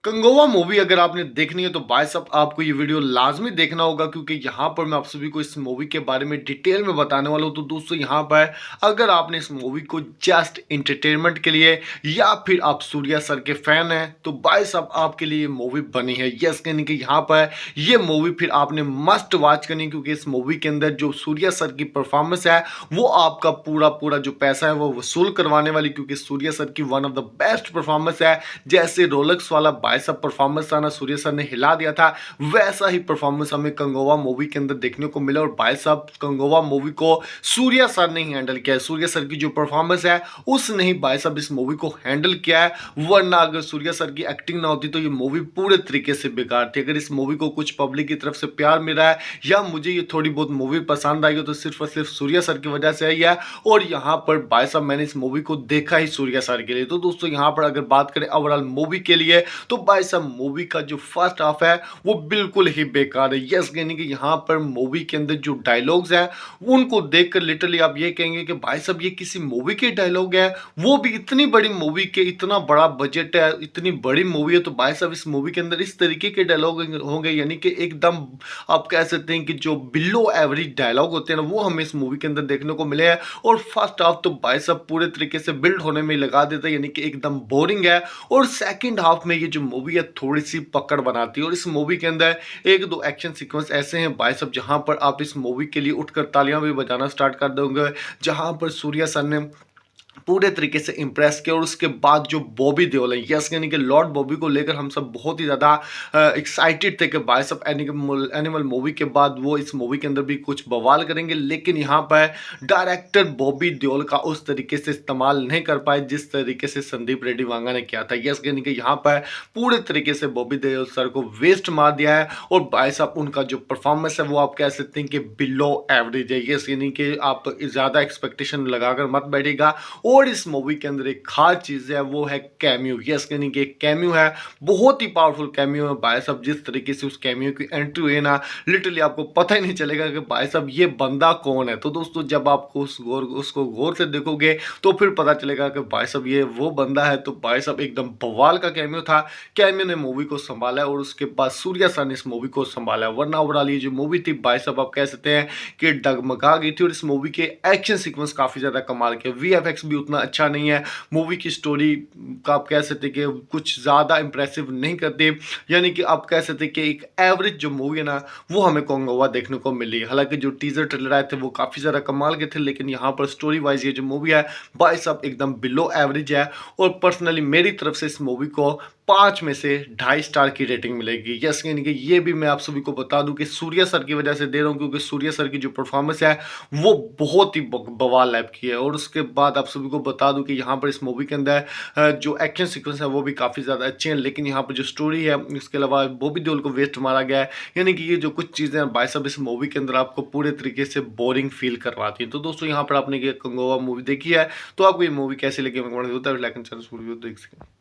Kanguva movie अगर आपने देखनी है तो भाई साहब आपको ये वीडियो लाजमी देखना होगा, क्योंकि यहाँ पर मैं आप सभी को इस मूवी के बारे में डिटेल में बताने वाला हूँ। तो दोस्तों यहाँ पर अगर आपने इस मूवी को जस्ट एंटरटेनमेंट के लिए या फिर आप सूर्या सर के फैन हैं तो भाई साहब आपके लिए ये मूवी बनी है। यस कहने की यहाँ पर ये मूवी फिर आपने मस्ट वॉच करनी, क्योंकि इस मूवी के अंदर जो सूर्या सर की परफॉर्मेंस है वो आपका पूरा पूरा जो पैसा है वो वसूल करवाने वाली, क्योंकि सूर्या सर की one of the best performance है। जैसे रोलेक्स वाला सब परफॉर्मेंस था ना सूर्या सर ने हिला दिया था, वैसा ही परफॉर्मेंस हमें कंगोवा मूवी के अंदर देखने को मिला। और भाई साहब कंगोवा मूवी को सूर्या सर ने ही हैंडल किया है। सूर्या सर की जो परफॉर्मेंस है उसने ही भाई साहब इस मूवी को हैंडल किया है, वरना अगर सूर्या सर की एक्टिंग ना होती तो ये मूवी पूरे तरीके से बेकार थी। अगर इस मूवी को कुछ पब्लिक की तरफ से प्यार मिल रहा है या मुझे ये थोड़ी बहुत मूवी पसंद आई हो तो सिर्फ और सिर्फ सूर्या सर की वजह से आई है। और यहाँ पर भाई साहब मैंने इस मूवी को देखा ही सूर्या सर के लिए। तो दोस्तों यहाँ पर अगर बात करें ओवरऑल मूवी के लिए तो भाई साहब मूवी का जो फर्स्ट हाफ है वो बिल्कुल ही बेकार है। यस यानी कि यहाँ पर मूवी के अंदर जो डायलॉग्स हैं उनको देखकर लिटरली आप ये कहेंगे कि भाई साहब ये किसी मूवी के डायलॉग है, वो भी इतनी बड़ी मूवी के, इतना बड़ा बजट है, इतनी बड़ी मूवी है तो भाई साहब इस मूवी के अंदर इस तरीके के डायलॉग होंगे, यानी कि एकदम आप कह सकते हैं कि जो बिलो एवरेज डायलॉग होते हैं ना वो हमें इस मूवी के अंदर देखने को मिले हैं। और फर्स्ट हाफ तो भाई साहब पूरे तरीके से बिल्ड होने में लगा देता है, यानी कि एकदम बोरिंग है। और सेकंड हाफ में ये जो मूवी है थोड़ी सी पकड़ बनाती है। और इस मूवी के अंदर एक दो एक्शन सीक्वेंस ऐसे हैं भाई साहब जहां पर आप इस मूवी के लिए उठकर तालियां भी बजाना स्टार्ट कर दोगे, जहां पर सूर्या सर ने पूरे तरीके से इंप्रेस किया। और उसके बाद जो बॉबी देओल है, यस यानी कि लॉर्ड बॉबी को लेकर हम सब बहुत ही ज़्यादा एक्साइटेड थे कि भाई साहब एनिमल मूवी के बाद वो इस मूवी के अंदर भी कुछ बवाल करेंगे, लेकिन यहाँ पर डायरेक्टर बॉबी देओल का उस तरीके से इस्तेमाल नहीं कर पाए जिस तरीके से संदीप रेड्डी वांगा ने किया था। यस यानी कि यहाँ पर पूरे तरीके से बॉबी देओल सर को वेस्ट मार दिया है। और भाई साहब उनका जो परफॉर्मेंस है वो आप कह सकते हैं कि बिलो एवरेज है। यस यानी कि आप ज़्यादा एक्सपेक्टेशन लगाकर मत बैठिएगा। और इस मूवी के अंदर एक खास चीज है वो है कैमियो। यस यानी कि एक कैमियो है, बहुत ही पावरफुल कैमियो है भाई साहब। जिस तरीके से उस कैमियो की एंट्री हुई ना लिटरली आपको पता ही नहीं चलेगा कि भाई साहब ये बंदा कौन है। तो दोस्तों जब आपको उसको गौर से देखोगे तो फिर पता चलेगा कि भाई साहब ये वो बंदा है। तो भाई साहब एकदम बवाल का कैमियो था। कैमियो ने मूवी को संभाला है और उसके बाद सूर्या सर ने इस मूवी को संभाला है। वरना ओवरऑल ये जो मूवी थी भाई साहब आप कह सकते हैं कि डगमगा गई थी। और इस मूवी के एक्शन सीक्वेंस काफी ज्यादा कमाल के, वीएफएक्स भी उतना अच्छा नहीं है, मूवी की स्टोरी का आप कह सकते कि कुछ ज़्यादा इंप्रेसिव नहीं करते, यानी कि आप कह सकते कि एक एवरेज जो मूवी है ना वो हमें कंगोवा देखने को मिली। हालांकि जो टीजर ट्रेलर आए थे वो काफ़ी ज़्यादा कमाल के थे, लेकिन यहाँ पर स्टोरी वाइज ये जो मूवी है भाई साहब एकदम बिलो एवरेज है। और पर्सनली मेरी तरफ से इस मूवी को 5 में से 2.5 स्टार की रेटिंग मिलेगी। यस यानी कि ये भी मैं आप सभी को बता दूं कि सूर्या सर की वजह से दे रहा हूं, क्योंकि सूर्या सर की जो परफॉर्मेंस है वो बहुत ही बवाल टाइप की है। और उसके बाद आप सभी को बता दूं कि यहाँ पर इस मूवी के अंदर जो एक्शन सीक्वेंस है वो भी काफ़ी ज़्यादा अच्छे हैं, लेकिन यहाँ पर जो स्टोरी है इसके अलावा बॉबी देओल को वेस्ट मारा गया है। यानी कि ये जो कुछ चीज़ें हैं भाई साहब इस मूवी के अंदर आपको पूरे तरीके से बोरिंग फील करवाती हैं। तो दोस्तों यहाँ पर आपने ये कंगोवा मूवी देखी है तो आपको ये मूवी कैसी लगी, मैं कमेंट करता हूं। लाइक एंड शेयर देख सकें।